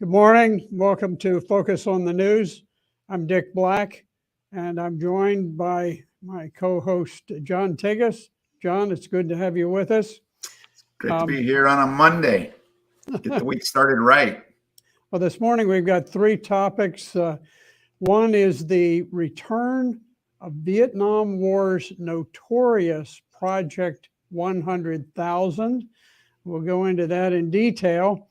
Good morning. Welcome to Focus on the News. I'm Dick Black, and I'm joined by my co-host, John Tigas. John, it's good to have you with us. Great to be here on a Monday. Get the week started right. Well, this morning we've got three topics. One is the return of Vietnam War's notorious Project 100,000. We'll go into that in detail.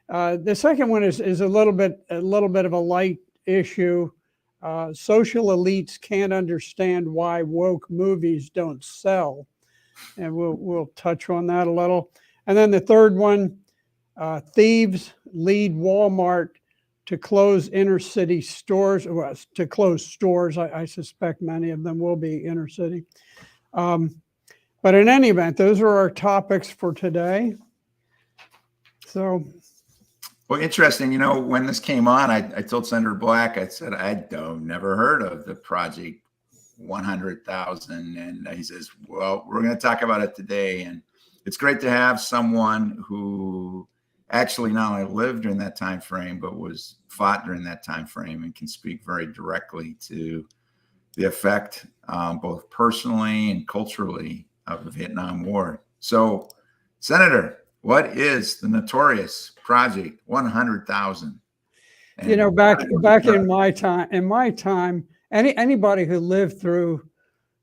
The second one is a little bit of a light issue. Social elites can't understand why woke movies don't sell, and we'll touch on that a little. And then the third one, thieves lead Walmart to close inner city stores. Well, to close stores. I suspect many of them will be inner city. But in any event, those are our topics for today. So. Well, interesting. You know, when this came on, I told Senator Black, I said, never heard of the Project 100,000. And he says, well, we're going to talk about it today. And it's great to have someone who actually not only lived during that time frame, but was fought during that time frame and can speak very directly to the effect, both personally and culturally, of the Vietnam War. So, Senator, what is the notorious Project 100,000? You know, back in my time, anybody who lived through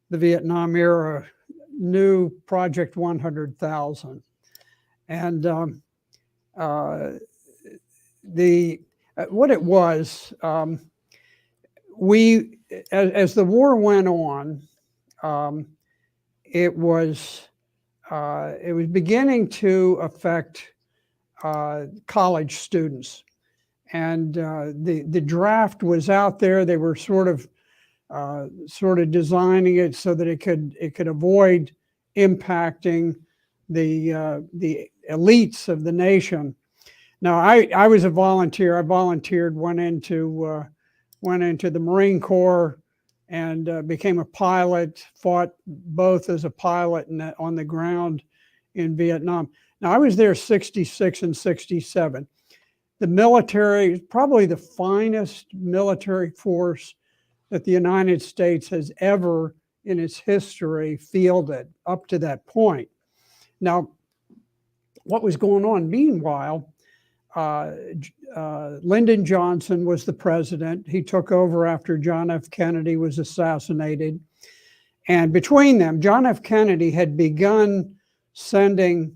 the Vietnam era knew Project 100,000, and what it was, as the war went on, it was beginning to affect college students, and the draft was out there. They were sort of designing it so that it could avoid impacting the elites of the nation. Now, I was a volunteer. I volunteered, went into the Marine Corps, and became a pilot, fought both as a pilot and on the ground in Vietnam. Now, I was there 66 and 67. The military, probably the finest military force that the United States has ever in its history fielded up to that point. Now, what was going on? Meanwhile, Lyndon Johnson was the president. He took over after John F. Kennedy was assassinated. And between them, John F. Kennedy had begun sending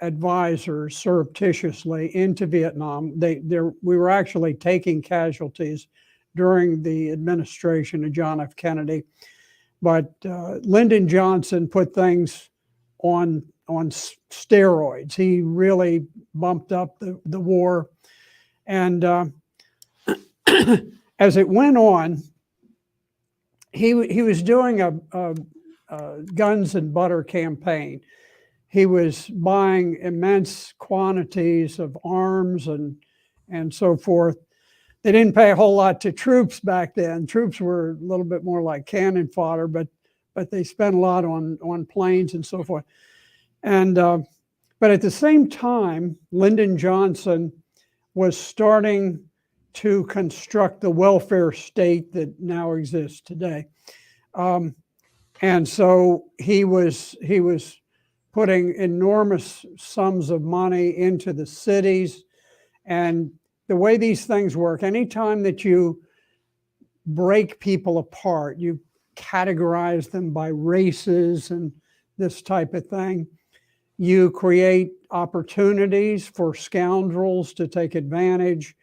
advisors surreptitiously into Vietnam. We were actually taking casualties during the administration of John F. Kennedy. But Lyndon Johnson put things on steroids. He really bumped up the war. And as it went on, he was doing a guns and butter campaign. He was buying immense quantities of arms and so forth. They didn't pay a whole lot to troops back then. Troops were a little bit more like cannon fodder, but they spent a lot on planes and so forth. And but at the same time, Lyndon Johnson was starting to construct the welfare state that now exists today. And so he was putting enormous sums of money into the cities. And the way these things work, anytime that you break people apart, you categorize them by races and this type of thing, you create opportunities for scoundrels to take advantage.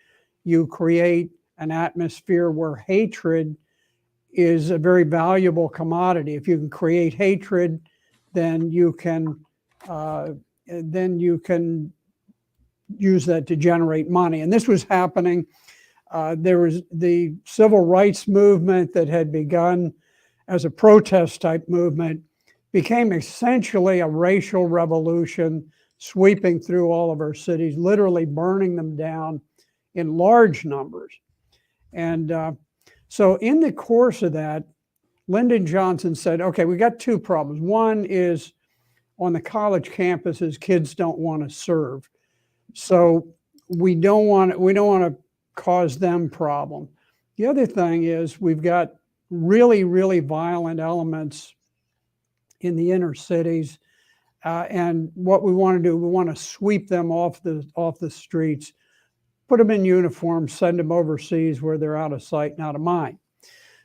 You create an atmosphere where hatred is a very valuable commodity. If you can create hatred, then you can use that to generate money. And this was happening. There was the civil rights movement that had begun as a protest type movement, became essentially a racial revolution, sweeping through all of our cities, literally burning them down in large numbers. And so in the course of that, Lyndon Johnson said, okay, we got two problems. One is on the college campuses, kids don't want to serve. So we don't want to cause them problem. The other thing is we've got really, really violent elements in the inner cities. And what we want to do, we want to sweep them off the streets, put them in uniform, send them overseas where they're out of sight and out of mind.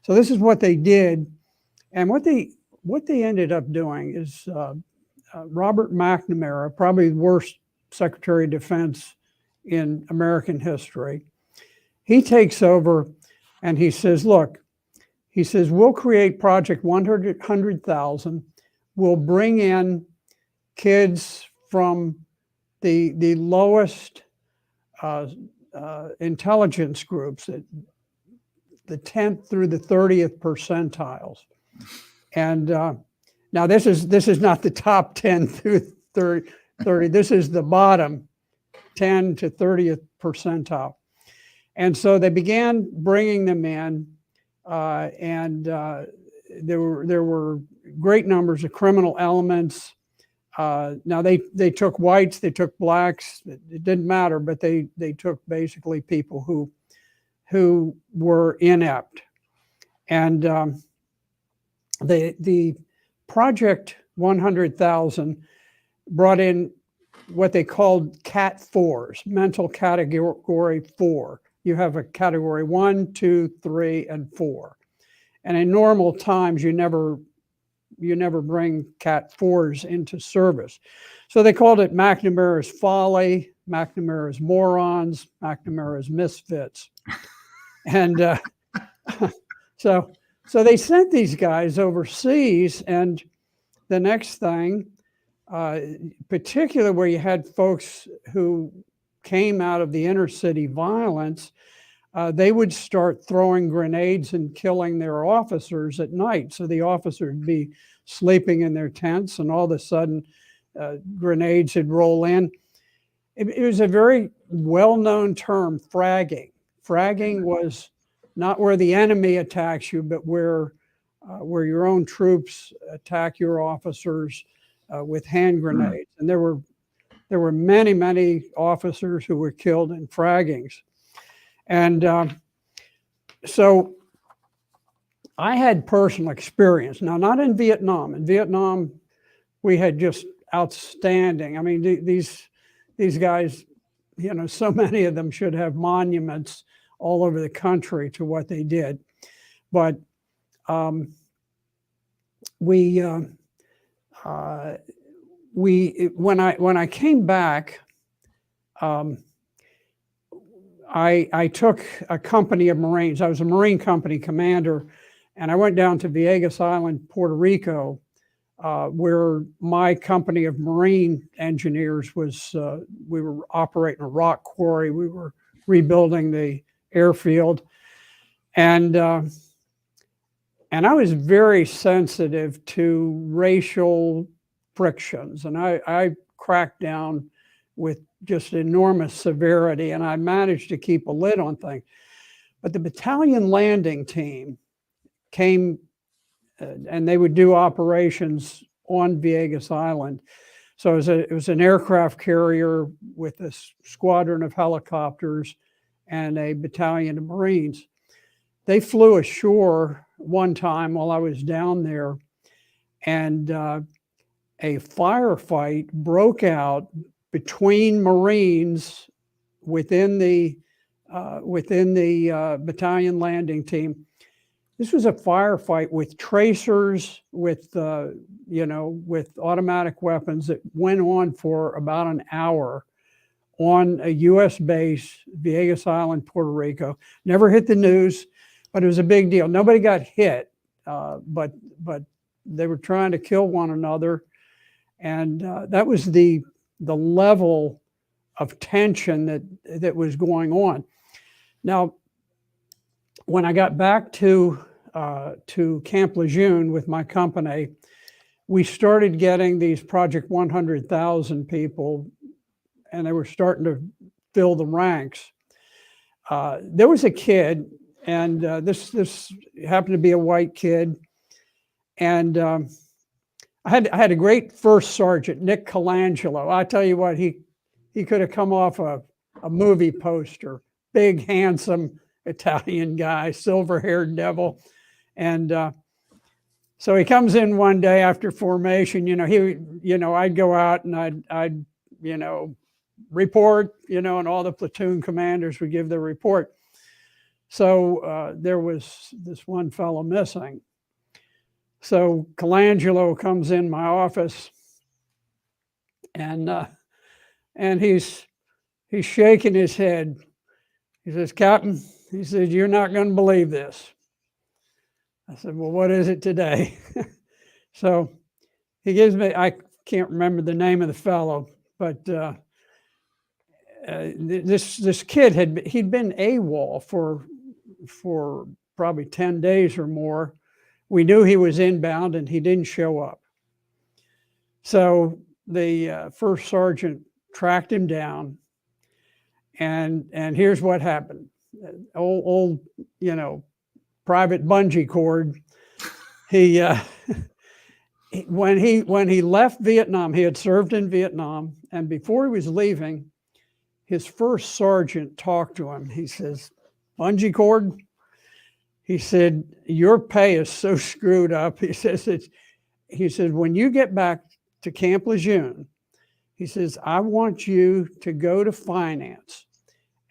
So this is what they did. And what they ended up doing is Robert McNamara, probably the worst Secretary of Defense in American history, he takes over and he says, look, he says, we'll create Project 100,000. We'll bring in kids from the lowest intelligence groups, the 10th through the 30th percentiles. And now this is not the top 10 through 30. This is the bottom 10 to 30th percentile. And so they began bringing them in, and there were great numbers of criminal elements. Now they took whites, they took blacks. It didn't matter, but they took basically people who were inept. And the Project 100,000 brought in what they called Cat 4s, mental category 4. You have a category 1, 2, 3, and 4. And in normal times, you never bring Cat 4s into service. So they called it McNamara's Folly, McNamara's Morons, McNamara's Misfits. And so they sent these guys overseas, and the next thing, particularly where you had folks who came out of the inner city violence, they would start throwing grenades and killing their officers at night. So the officers would be sleeping in their tents, and all of a sudden grenades would roll in. It was a very well-known term, fragging. Fragging was not where the enemy attacks you, but where your own troops attack your officers with hand grenades. And there were many, many officers who were killed in fraggings. And so I had personal experience. Now, not in Vietnam. In Vietnam, we had just outstanding. I mean, these guys, you know, so many of them should have monuments all over the country to what they did. But when I came back, I took a company of Marines. I was a Marine company commander, and I went down to Vieques Island, Puerto Rico, where my company of Marine engineers was. We were operating a rock quarry. We were rebuilding the airfield, and I was very sensitive to racial frictions, and I cracked down with just enormous severity, and I managed to keep a lid on things. But the battalion landing team came, and they would do operations on Vieques Island. So it was an aircraft carrier with a squadron of helicopters and a battalion of Marines. They flew ashore one time while I was down there, and a firefight broke out between Marines within the battalion landing team. This was a firefight with tracers, with automatic weapons that went on for about an hour on a U.S. base, Vieques Island, Puerto Rico. Never hit the news, but it was a big deal. Nobody got hit, but they were trying to kill one another, and that was the level of tension that was going on. Now, when I got back to Camp Lejeune with my company, we started getting these Project 100,000 people, and they were starting to fill the ranks. There was a kid, and this happened to be a white kid, and I had a great first sergeant, Nick Colangelo. I tell you what, he he could have come off a movie poster. Big, handsome Italian guy, silver-haired devil. And so he comes in one day after formation. I'd go out and I'd report, and all the platoon commanders would give their report. So there was this one fellow missing. So Colangelo comes in my office, and he's shaking his head. He says, "Captain," he said, "you're not going to believe this." I said, "Well, what is it today?" So he gives me, I can't remember the name of the fellow, but this kid he'd been AWOL for probably 10 days or more. We knew he was inbound and he didn't show up. So the first sergeant tracked him down, and here's what happened. Old private bungee cord. He when he left Vietnam, he had served in Vietnam, and before he was leaving, his first sergeant talked to him. He says, "Bungee cord," he said, "your pay is so screwed up." He says, "When you get back to Camp Lejeune," he says, "I want you to go to finance,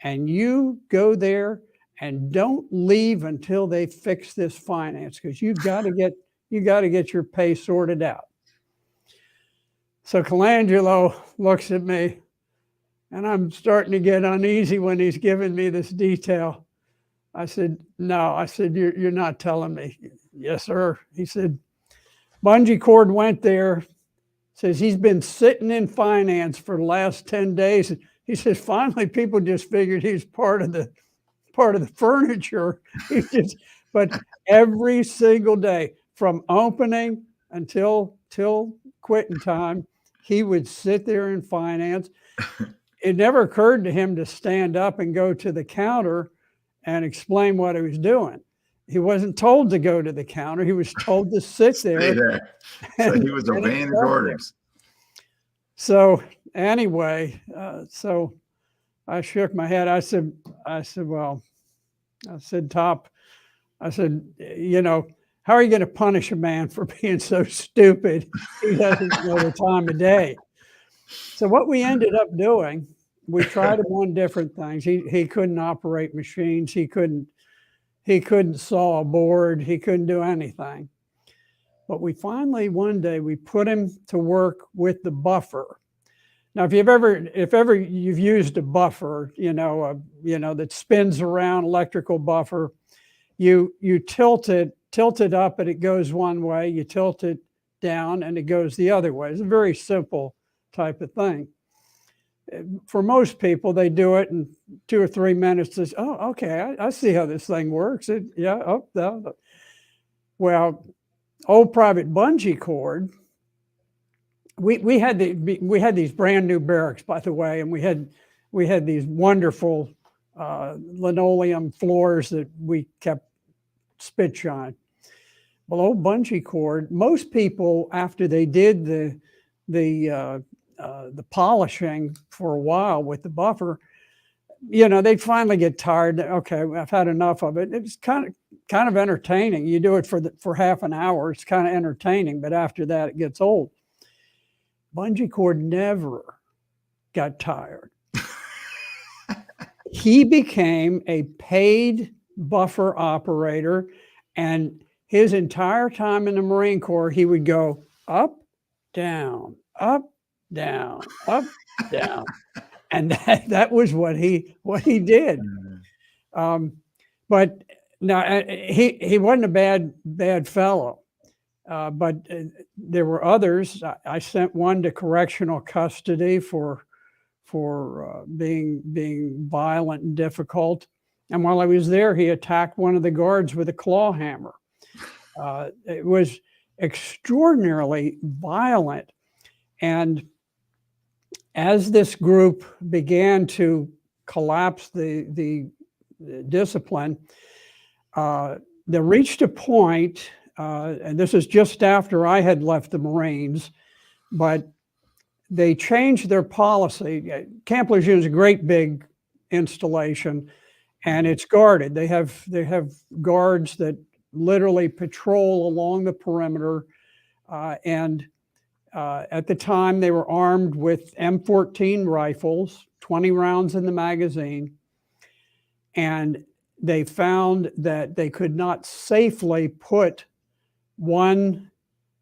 and you go there and don't leave until they fix this finance, because you got to get your pay sorted out." So Colangelo looks at me, and I'm starting to get uneasy when he's giving me this detail. I said, "No," I said, you're not telling me." "Yes, sir." He said, "Bungee cord went there," says, "he's been sitting in finance for the last 10 days. He says, finally, people just figured he's part of the furniture." But every single day from opening until quitting time, he would sit there in finance. It never occurred to him to stand up and go to the counter and explain what he was doing. He wasn't told to go to the counter. He was told to sit there. So he was obeying his orders. So anyway, so I shook my head. I said, "Top," I said, "how are you going to punish a man for being so stupid he doesn't know the time of day?" So what we ended up doing, we tried him on different things. He couldn't operate machines. He couldn't saw a board. He couldn't do anything. But we finally, one day, we put him to work with the buffer. Now, if ever you've used a buffer, that spins around, electrical buffer, you tilt it up and it goes one way. You tilt it down and it goes the other way. It's a very simple type of thing. For most people, they do it in 2 or 3 minutes. Says, "Oh, okay, I see how this thing works." Well, old Private Bungee Cord. We had these brand new barracks, by the way, and we had these wonderful linoleum floors that we kept spit shine. Well, old Bungee Cord. Most people, after they did the polishing for a while with the buffer, they'd finally get tired. Okay, I've had enough of it. It's kind of entertaining. You do it for half an hour. It's kind of entertaining, but after that, it gets old. Bungee Cord never got tired. He became a paid buffer operator, and his entire time in the Marine Corps, he would go up, down, up, down, up, down, and that was what he did. But now he wasn't a bad fellow, but there were others. I sent one to correctional custody for being violent and difficult. And while I was there, he attacked one of the guards with a claw hammer. It was extraordinarily violent. And as this group began to collapse the discipline, they reached a point, and this is just after I had left the Marines, but they changed their policy. Camp Lejeune is a great big installation, and it's guarded. They have guards that literally patrol along the perimeter, and at the time they were armed with M14 rifles, 20 rounds in the magazine, and they found that they could not safely put one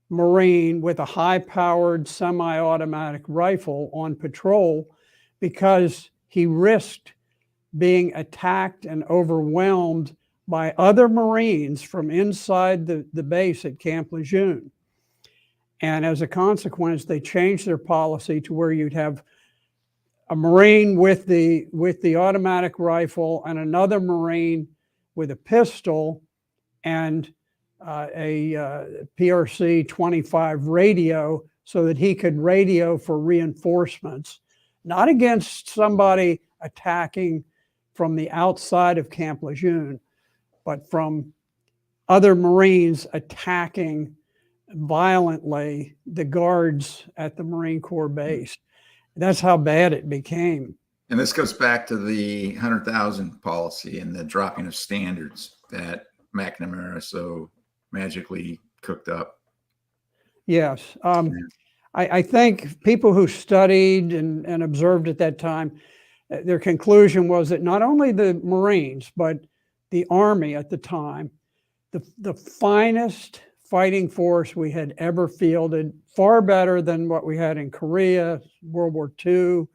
Marine with a high-powered semi-automatic rifle on patrol because he risked being attacked and overwhelmed by other Marines from inside the base at Camp Lejeune. And as a consequence, they changed their policy to where you'd have a Marine with the automatic rifle and another Marine with a pistol and a PRC 25 radio so that he could radio for reinforcements, not against somebody attacking from the outside of Camp Lejeune, but from other Marines attacking violently the guards at the Marine Corps base. That's how bad it became. And this goes back to the 100,000 policy and the dropping of standards that McNamara so magically cooked up. Yes. I think people who studied and observed at that time, their conclusion was that not only the Marines, but the Army at the time, the finest fighting force we had ever fielded, far better than what we had in Korea, World War II,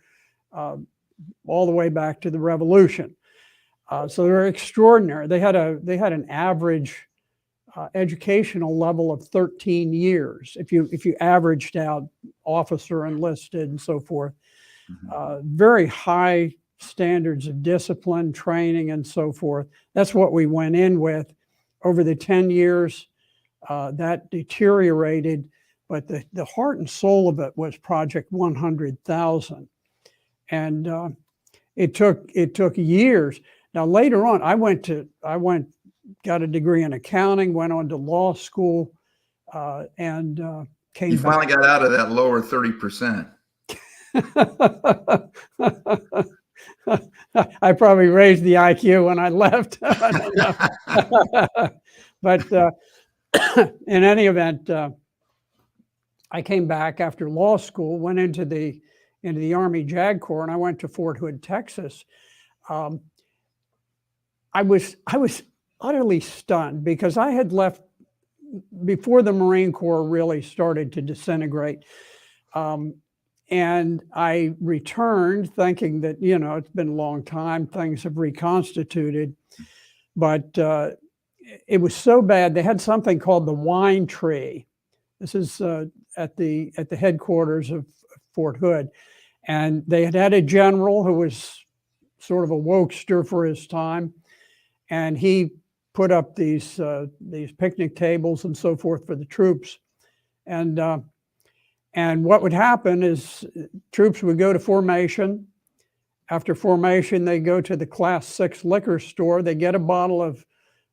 all the way back to the Revolution. So they're extraordinary. They had an average educational level of 13 years if you averaged out officer, enlisted, and so forth. Very high standards of discipline, training, and so forth. That's what we went in with. Over the 10 years, that deteriorated, but the heart and soul of it was Project 100,000. And it took years. Now later on, I got a degree in accounting, went on to law school, and came. You finally got out of that lower 30%. I probably raised the IQ when I left. But in any event, I came back after law school, went into the Army JAG Corps, and I went to Fort Hood, Texas. I was utterly stunned because I had left before the Marine Corps really started to disintegrate. And I returned thinking that, it's been a long time, things have reconstituted, but it was so bad. They had something called the wine tree. This is at the headquarters of Fort Hood. And they had a general who was sort of a wokester for his time. And he put up these picnic tables and so forth for the troops. And what would happen is troops would go to formation. After formation, they go to the Class 6 liquor store. They get a bottle of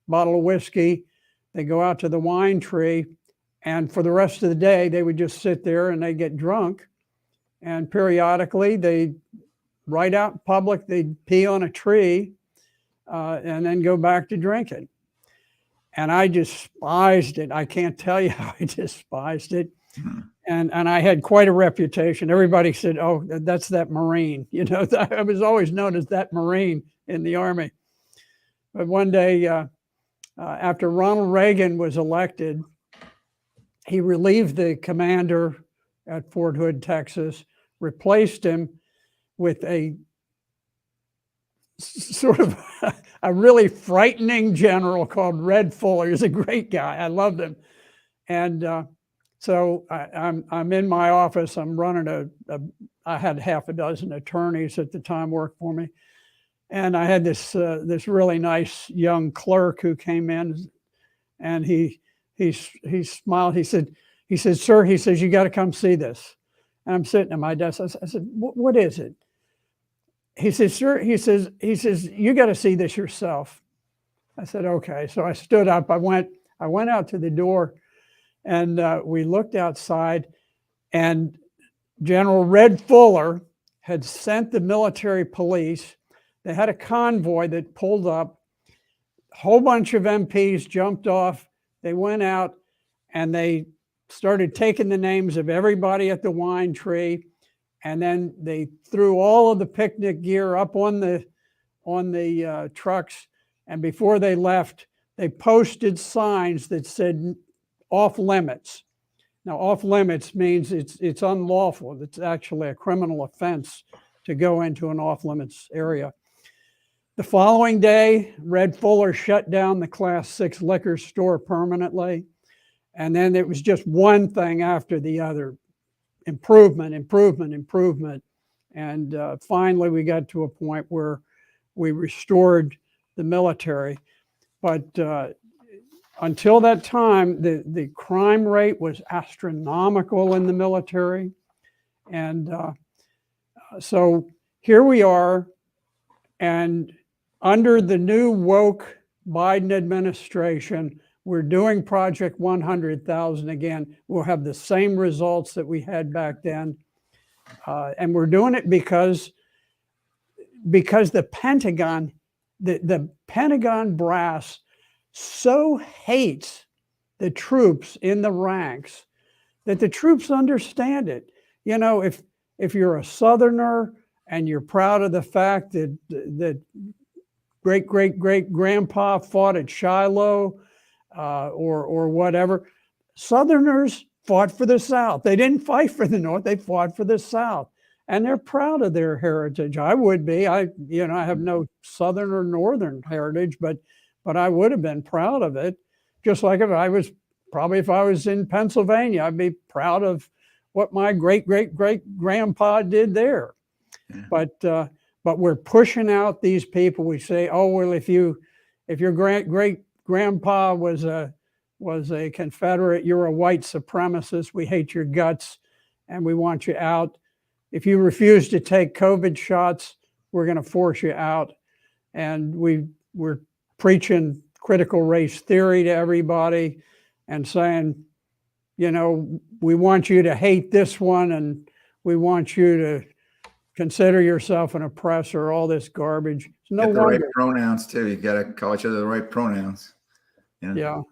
whiskey. They go out to the wine tree. And for the rest of the day, they would just sit there and they get drunk. And periodically, they right out in public, they'd pee on a tree and then go back to drinking. And I despised it. I can't tell you how I despised it. And I had quite a reputation. Everybody said, "Oh, that's that Marine." I was always known as that Marine in the Army. But one day, after Ronald Reagan was elected, he relieved the commander at Fort Hood, Texas, replaced him with a sort of a really frightening general called Red Fuller. He was a great guy. I loved him. And so I'm in my office. I'm running I had half a dozen attorneys at the time work for me. And I had this really nice young clerk who came in, and he smiled. He said, "Sir," he says, "you got to come see this." And I'm sitting at my desk. I said, "What is it?" He says, "Sir," he says, "you got to see this yourself." I said, "Okay." So I stood up. I went out to the door, and we looked outside, and General Red Fuller had sent the military police. They had a convoy that pulled up. A whole bunch of MPs jumped off. They went out and they started taking the names of everybody at the wine tree. And then they threw all of the picnic gear up on the trucks. And before they left, they posted signs that said off limits. Now, off limits means it's unlawful. It's actually a criminal offense to go into an off limits area. The following day, Red Fuller shut down the Class 6 liquor store permanently. And then it was just one thing after the other. Improvement. And finally, we got to a point where we restored the military. But until that time, the crime rate was astronomical in the military. And so here we are. And under the new woke Biden administration, we're doing Project 100,000 again. We'll have the same results that we had back then. And we're doing it because the Pentagon, the Pentagon brass so hates the troops in the ranks that the troops understand it. You know, if you're a Southerner and you're proud of the fact that great grandpa fought at Shiloh, or whatever, Southerners fought for the South. They didn't fight for the North. They fought for the South, and they're proud of their heritage. I would be. I have no Southern or Northern heritage, but I would have been proud of it. Just like if I was in Pennsylvania, I'd be proud of what my great grandpa did there. Yeah. But we're pushing out these people. We say, oh well, if your great grandpa was a Confederate, you're a white supremacist. We hate your guts, and we want you out. If you refuse to take COVID shots, we're going to force you out. And we're preaching critical race theory to everybody, and saying, we want you to hate this one, and we want you to consider yourself an oppressor. All this garbage. No Get the wonder. right pronouns too. You got to call each other the right pronouns. Yeah.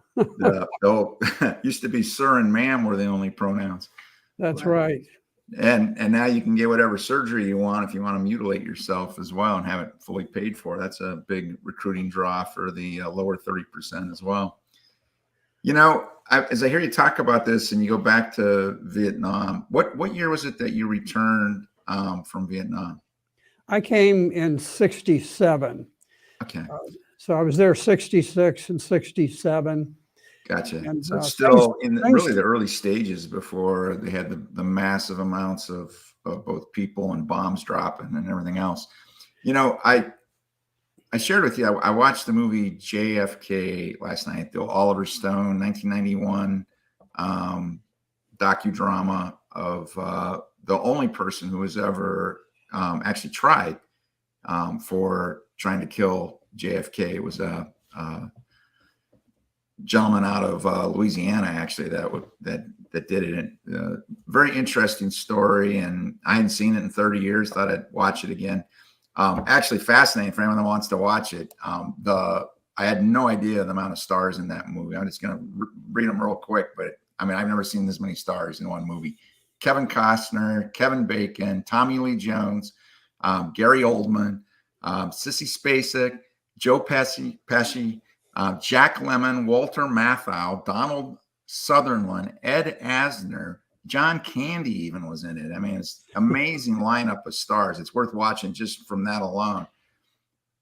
Used to be sir and ma'am were the only pronouns. That's right. And now you can get whatever surgery you want if you want to mutilate yourself as well and have it fully paid for. That's a big recruiting draw for the lower 30% as well. As I hear you talk about this and you go back to Vietnam, what year was it that you returned from Vietnam? I came in 67. Okay. So I was there 66 and 67. Gotcha. And, so it's still really the early stages before they had the massive amounts of both people and bombs dropping and everything else. I shared with you, I watched the movie JFK last night, the Oliver Stone 1991 docudrama of the only person who was ever actually tried for trying to kill JFK. It was a gentleman out of Louisiana, actually, that did it. Very interesting story, and I hadn't seen it in 30 years. Thought I'd watch it again. Actually fascinating for anyone that wants to watch it. I had no idea the amount of stars in that movie. I'm just going to read them real quick, but I've never seen this many stars in one movie. Kevin Costner, Kevin Bacon, Tommy Lee Jones, Gary Oldman, Sissy Spacek, Joe Pesci, Jack Lemmon, Walter Matthau, Donald Sutherland, Ed Asner, John Candy even was in it. It's amazing lineup of stars. It's worth watching just from that alone.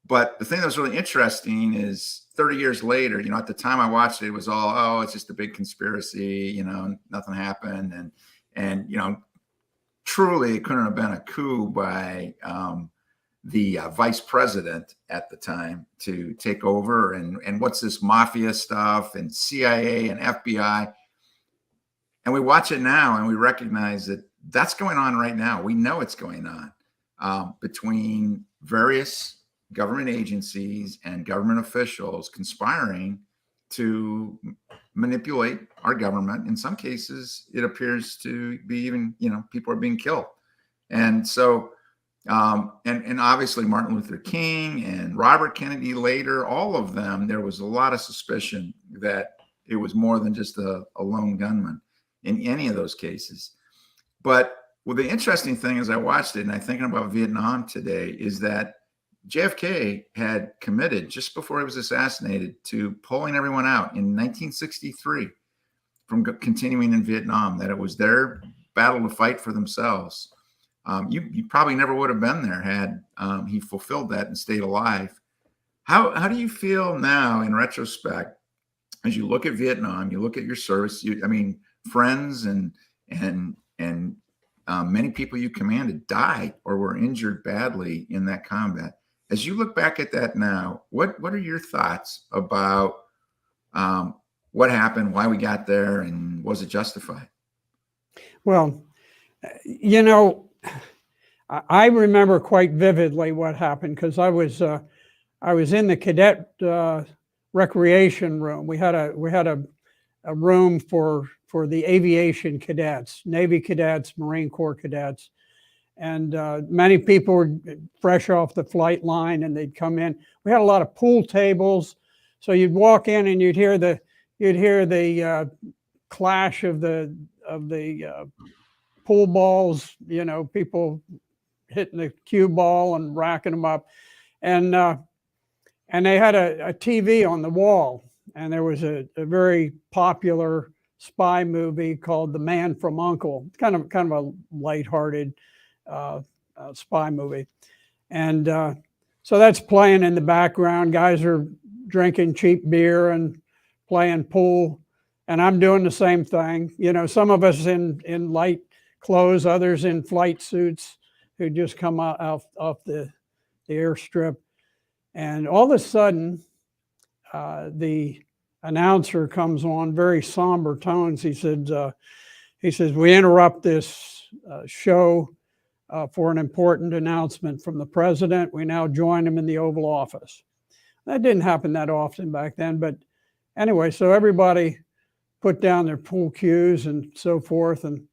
But the thing that was really interesting is 30 years later, at the time I watched it, it was all, it's just a big conspiracy, nothing happened. And truly it couldn't have been a coup by the vice president at the time to take over. And what's this mafia stuff and CIA and FBI. And we watch it now and we recognize that that's going on right now. We know it's going on between various government agencies and government officials conspiring to manipulate our government. In some cases, it appears to be even, people are being killed. And so, and obviously Martin Luther King and Robert Kennedy later, all of them, there was a lot of suspicion that it was more than just a lone gunman in any of those cases. But well, the interesting thing as I watched it and I'm thinking about Vietnam today is that JFK had committed just before he was assassinated to pulling everyone out in 1963 from continuing in Vietnam, that it was their battle to fight for themselves. You probably never would have been there had he fulfilled that and stayed alive. How do you feel now in retrospect as you look at Vietnam, you look at your service, friends and many people you commanded died or were injured badly in that combat. As you look back at that now, what are your thoughts about what happened, why we got there, and was it justified? Well, I remember quite vividly what happened because I was in the cadet recreation room. We had a room for the aviation cadets, Navy cadets, Marine Corps cadets. And many people were fresh off the flight line and they'd come in. We had a lot of pool tables. So you'd walk in and you'd hear the clash of the pool balls, people hitting the cue ball and racking them up. And they had a TV on the wall, and there was a very popular spy movie called The Man from U.N.C.L.E., kind of a lighthearted spy movie. And so that's playing in the background. Guys are drinking cheap beer and playing pool, and I'm doing the same thing. Some of us in light clothes, others in flight suits who just come off the airstrip. And all of a sudden, the announcer comes on, very somber tones. He says, "We interrupt this show for an important announcement from the president. We now join him in the Oval Office." That didn't happen that often back then, but anyway, so everybody put down their pool cues and so forth and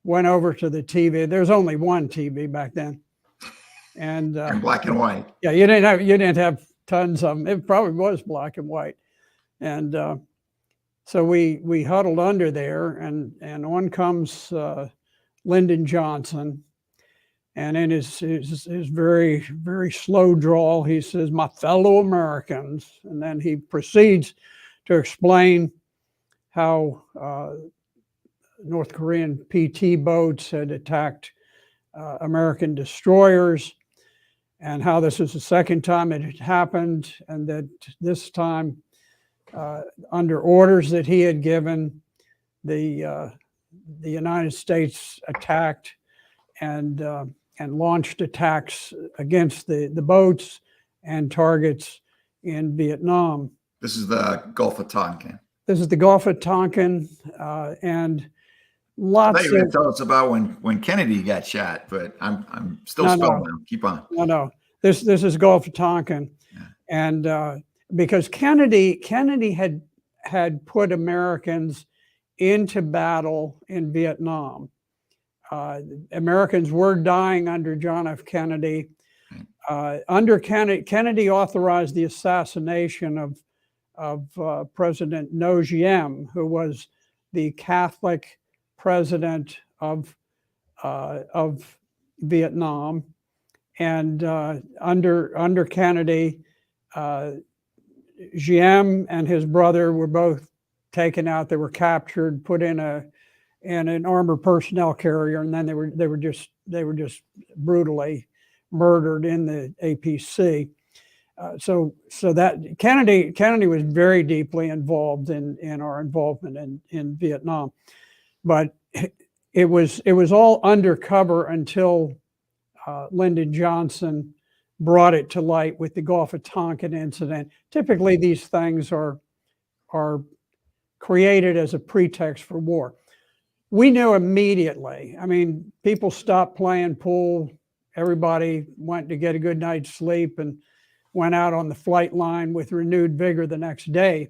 went over to the TV. There's only one TV back then. And black and white. Yeah, you didn't have tons of them. It probably was black and white. And so we huddled under there, and on comes Lyndon Johnson. And in his very, very slow drawl, he says, "My fellow Americans." And then he proceeds to explain how North Korean PT boats had attacked American destroyers, and how this is the second time it had happened, and that this time, under orders that he had given, the United States attacked and launched attacks against the boats and targets in Vietnam. This is the Gulf of Tonkin. This is the Gulf of Tonkin, and lots. I thought you were going to tell us about when Kennedy got shot, but I'm still spellbound. Keep on. No. This is Gulf of Tonkin, yeah. And because Kennedy had put Americans into battle in Vietnam. Americans were dying under John F. Kennedy. Under Kennedy authorized the assassination of President Ngo Diem, who was the Catholic president of Vietnam. And under Kennedy, Diem and his brother were both taken out. They were captured, put in an armored personnel carrier, and then they were just brutally murdered in the APC. So that Kennedy was very deeply involved in our involvement in Vietnam, but it was all undercover until Lyndon Johnson brought it to light with the Gulf of Tonkin incident. Typically, these things are created as a pretext for war. We knew immediately. I mean, people stopped playing pool. Everybody went to get a good night's sleep and went out on the flight line with renewed vigor the next day,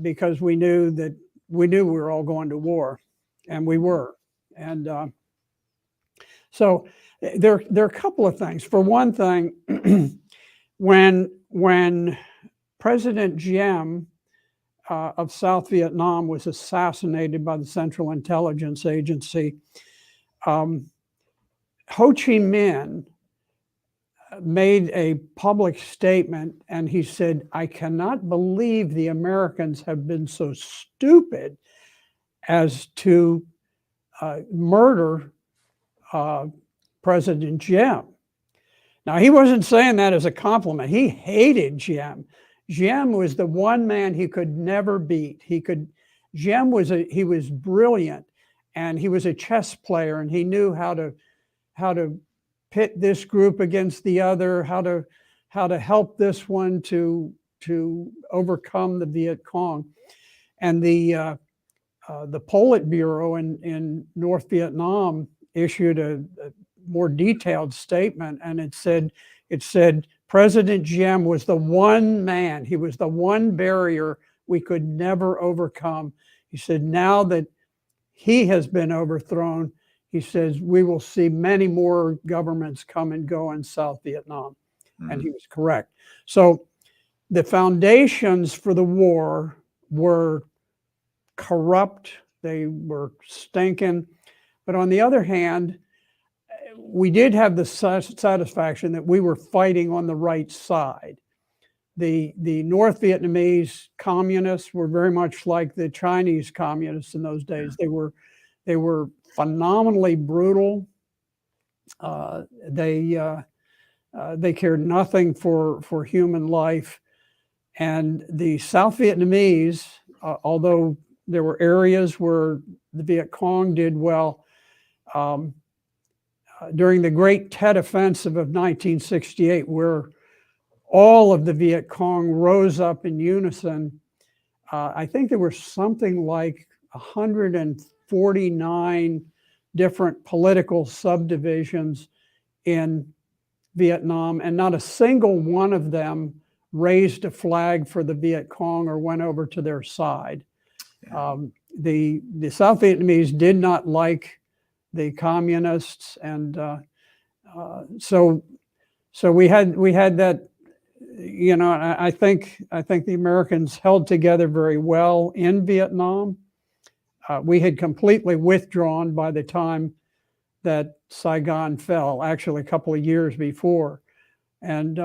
because we knew that we knew we were all going to war, and we were. And so there are a couple of things. For one thing, when President Diem of South Vietnam was assassinated by the Central Intelligence Agency, Ho Chi Minh made a public statement, and he said, "I cannot believe the Americans have been so stupid as to murder President Diem." Now, he wasn't saying that as a compliment. He hated Diem. Diem was the one man he could never beat. Diem was he was brilliant, and he was a chess player, and he knew how to pit this group against the other, how to help this one to overcome the Viet Cong. And the Politburo in North Vietnam issued a more detailed statement, and it said President Diem was the one man, he was the one barrier we could never overcome. He said, now that he has been overthrown, he says, we will see many more governments come and go in South Vietnam. And he was correct. So the foundations for the war were corrupt, they were stinking. But on the other hand, we did have the satisfaction that we were fighting on the right side. The North Vietnamese communists were very much like the Chinese communists in those days. They were phenomenally brutal. They cared nothing for human life. And the South Vietnamese, although there were areas where the Viet Cong did well, during the Great Tet Offensive of 1968, where all of the Viet Cong rose up in unison, I think there were something like 149 different political subdivisions in Vietnam, and not a single one of them raised a flag for the Viet Cong or went over to their side. The South Vietnamese did not like the communists, and so we had that. You know, I think the Americans held together very well in Vietnam. We had completely withdrawn by the time that Saigon fell, actually a couple of years before. And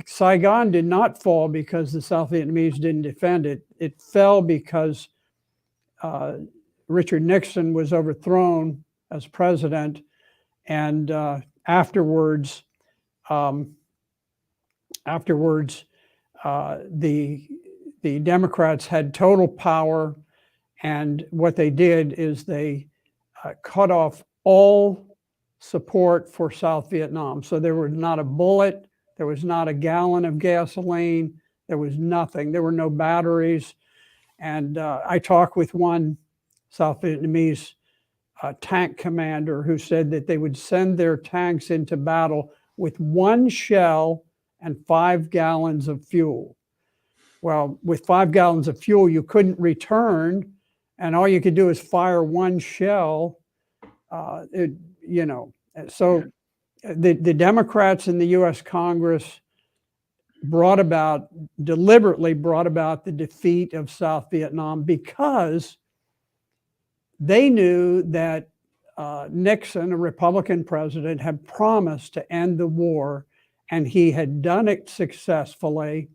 Saigon did not fall because the South Vietnamese didn't defend it. It fell because Richard Nixon was overthrown as president, and afterwards, the Democrats had total power, and what they did is they cut off all support for South Vietnam. So there was not a bullet, there was not a gallon of gasoline, there was nothing. There were no batteries. And I talked with one South Vietnamese tank commander who said that they would send their tanks into battle with one shell and 5 gallons of fuel. Well, with 5 gallons of fuel, you couldn't return, and all you could do is fire one shell. So the Democrats in the U.S. Congress deliberately brought about the defeat of South Vietnam because they knew that Nixon, a Republican president, had promised to end the war, and he had done it successfully.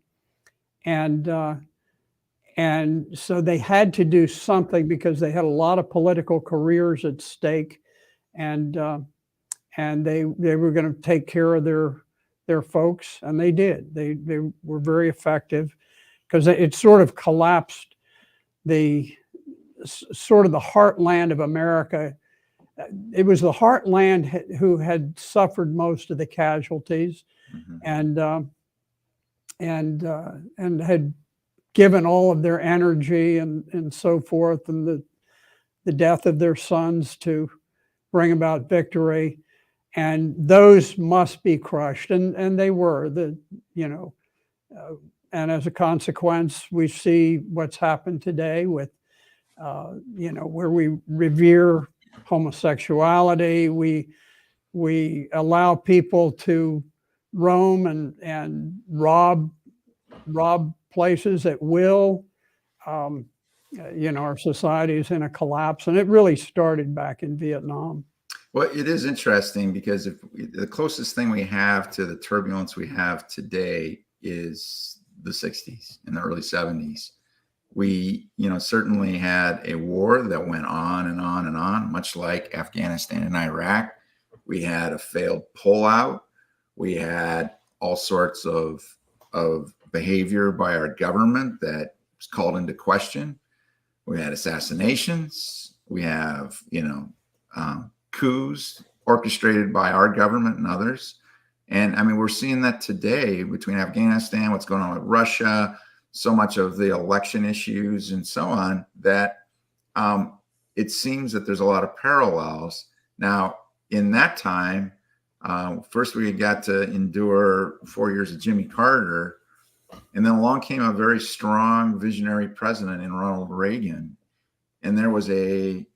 And so they had to do something because they had a lot of political careers at stake, and they were going to take care of their folks, and they did. They were very effective because it sort of collapsed the heartland of America. It was the heartland who had suffered most of the casualties, and had given all of their energy and so forth, and the death of their sons to bring about victory. And those must be crushed, and they were. And as a consequence, we see what's happened today with where we revere homosexuality. We allow people to roam and rob places at will. Our society is in a collapse, and it really started back in Vietnam. Well, it is interesting because the closest thing we have to the turbulence we have today is the 60s and the early 70s. We, certainly had a war that went on and on and on, much like Afghanistan and Iraq. We had a failed pullout. We had all sorts of behavior by our government that was called into question. We had assassinations. We have, coups orchestrated by our government and others. And I mean, we're seeing that today between Afghanistan, what's going on with Russia, so much of the election issues and so on, that it seems that there's a lot of parallels. Now, in that time, first we got to endure 4 years of Jimmy Carter, and then along came a very strong visionary president in Ronald Reagan. And there was a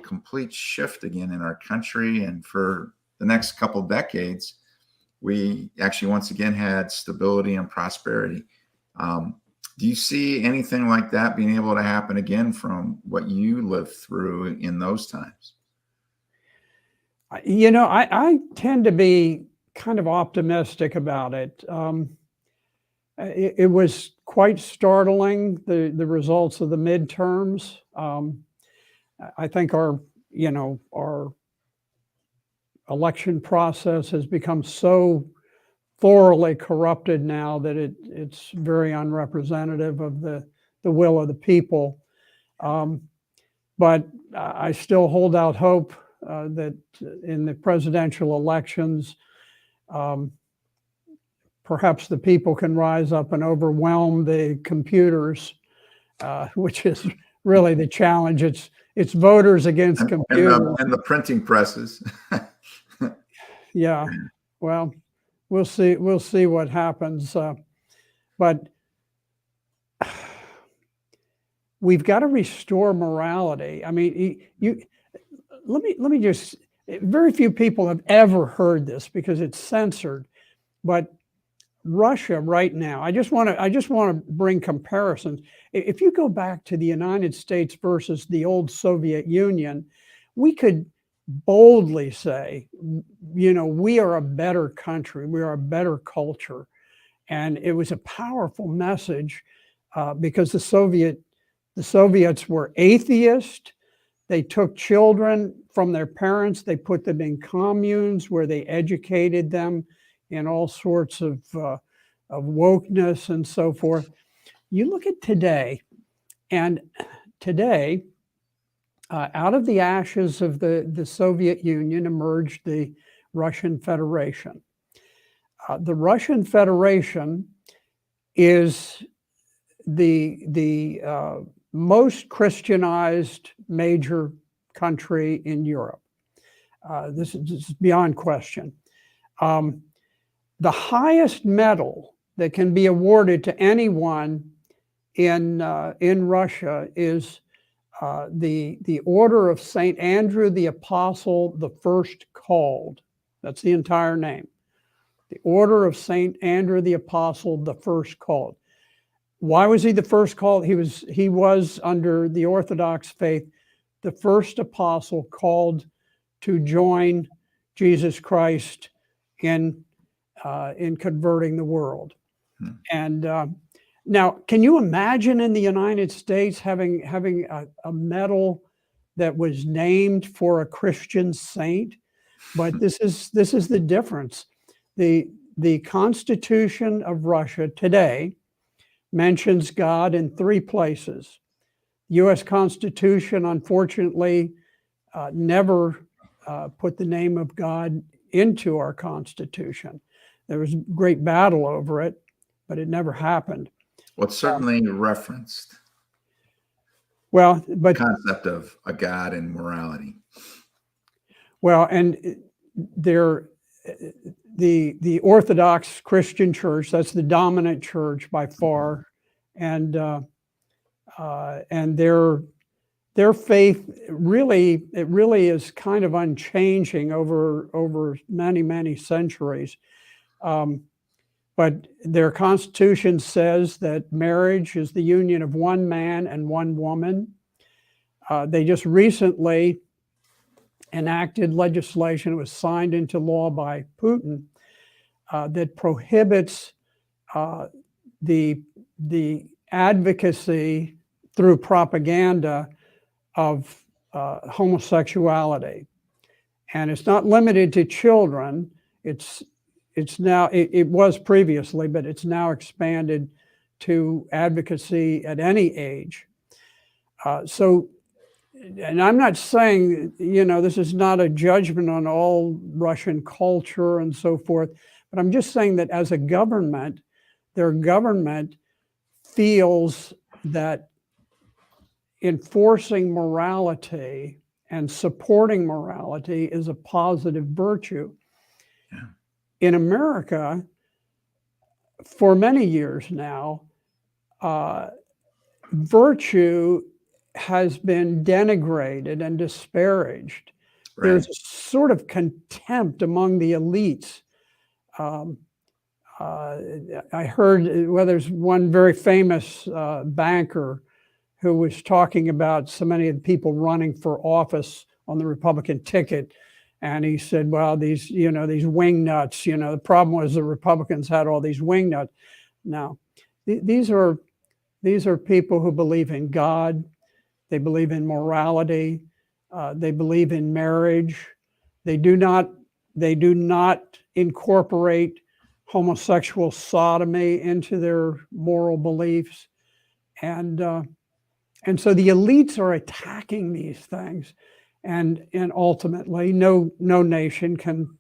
complete shift again in our country. And for the next couple decades, we actually once again had stability and prosperity. Do you see anything like that being able to happen again from what you lived through in those times? I tend to be kind of optimistic about it. It was quite startling, the results of the midterms. I think our election process has become so thoroughly corrupted now that it's very unrepresentative of the will of the people. But I still hold out hope that in the presidential elections, perhaps the people can rise up and overwhelm the computers, which is really the challenge. It's voters against computers. And the printing presses. Yeah, well, we'll see what happens. But we've got to restore morality. I mean, let me just, very few people have ever heard this because it's censored, but Russia right now, I just want to bring comparisons. If you go back to the United States versus the old Soviet Union, we could boldly say, we are a better country, we are a better culture. And it was a powerful message because the Soviets were atheist. They took children from their parents, they put them in communes where they educated them in all sorts of wokeness and so forth. You look at today, and today, out of the ashes of the Soviet Union emerged the Russian Federation. The Russian Federation is the most Christianized major country in Europe. This is beyond question. The highest medal that can be awarded to anyone in Russia is the Order of St. Andrew the Apostle, the First Called. That's the entire name. The Order of St. Andrew the Apostle, the First Called. Why was he the first called? He was under the Orthodox faith, the first apostle called to join Jesus Christ in converting the world. And now, can you imagine in the United States having a medal that was named for a Christian saint? But this is the difference. The Constitution of Russia today mentions God in 3 places. The U.S. Constitution, unfortunately, never put the name of God into our Constitution. There was a great battle over it, but it never happened. Well, it's certainly referenced. Well, but the concept of a God and morality. Well, and the Orthodox Christian Church, that's the dominant church by far, and their their faith really is kind of unchanging over many, many centuries. But their constitution says that marriage is the union of one man and one woman. They just recently enacted legislation, it was signed into law by Putin, that prohibits the advocacy through propaganda of homosexuality. And it's not limited to children. It's now, it was previously, but it's now expanded to advocacy at any age. And I'm not saying, this is not a judgment on all Russian culture and so forth, but I'm just saying that as a government, their government feels that enforcing morality and supporting morality is a positive virtue. Yeah. In America, for many years now, virtue has been denigrated and disparaged. Right. There's a sort of contempt among the elites. I heard, well, there's one very famous banker who was talking about so many of the people running for office on the Republican ticket. And he said, well, these wing nuts, the problem was the Republicans had all these wing nuts. Now, these are people who believe in God. They believe in morality. They believe in marriage. They do not incorporate homosexual sodomy into their moral beliefs. And so the elites are attacking these things. And ultimately, no nation can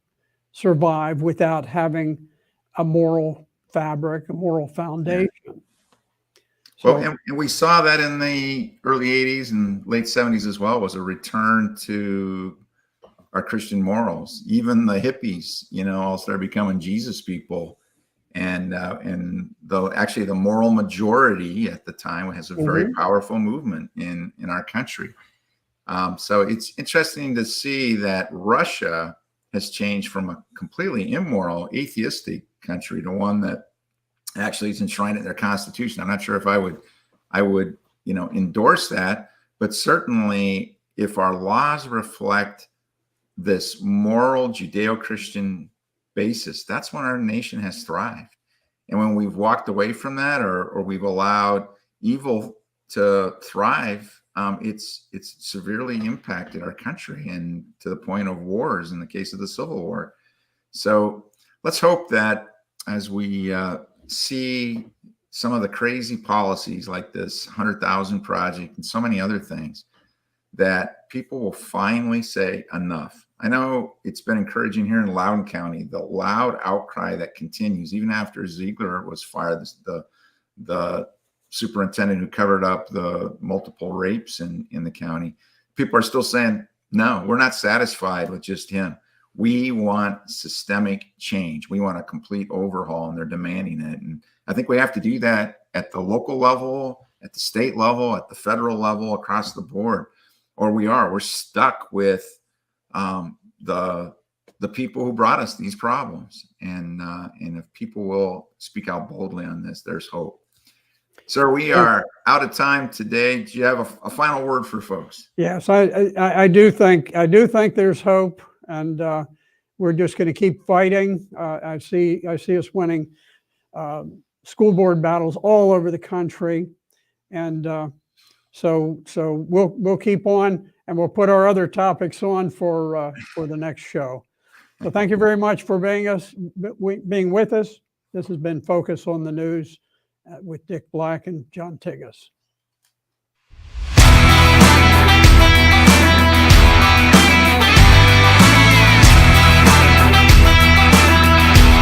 survive without having a moral fabric, a moral foundation. Yeah. So, well, and we saw that in the early 80s and late 70s as well, was a return to our Christian morals. Even the hippies, all started becoming Jesus people. And actually the moral majority at the time has a very powerful movement in our country. So it's interesting to see that Russia has changed from a completely immoral, atheistic country to one that actually is enshrined in their constitution. I'm not sure if I would endorse that, but certainly if our laws reflect this moral Judeo-Christian basis, that's when our nation has thrived. And when we've walked away from that, or we've allowed evil to thrive, it's severely impacted our country, and to the point of wars in the case of the Civil War. So let's hope that as we see some of the crazy policies like this 100,000 project and so many other things, that people will finally say enough. I know it's been encouraging here in Loudoun County, the loud outcry that continues even after Ziegler was fired, the superintendent who covered up the multiple rapes in the county. People are still saying, no, we're not satisfied with just him. We want systemic change. We want a complete overhaul, and they're demanding it. And I think we have to do that at the local level, at the state level, at the federal level, across the board, or we're stuck with the people who brought us these problems. And if people will speak out boldly on this, there's hope. Sir, we are out of time today. Do you have a final word for folks? Yes, I do think there's hope, and we're just going to keep fighting. I see us winning school board battles all over the country, and so we'll keep on, and we'll put our other topics on for the next show. So thank you very much for being with us. This has been Focus on the News with Dick Black and John Tigas.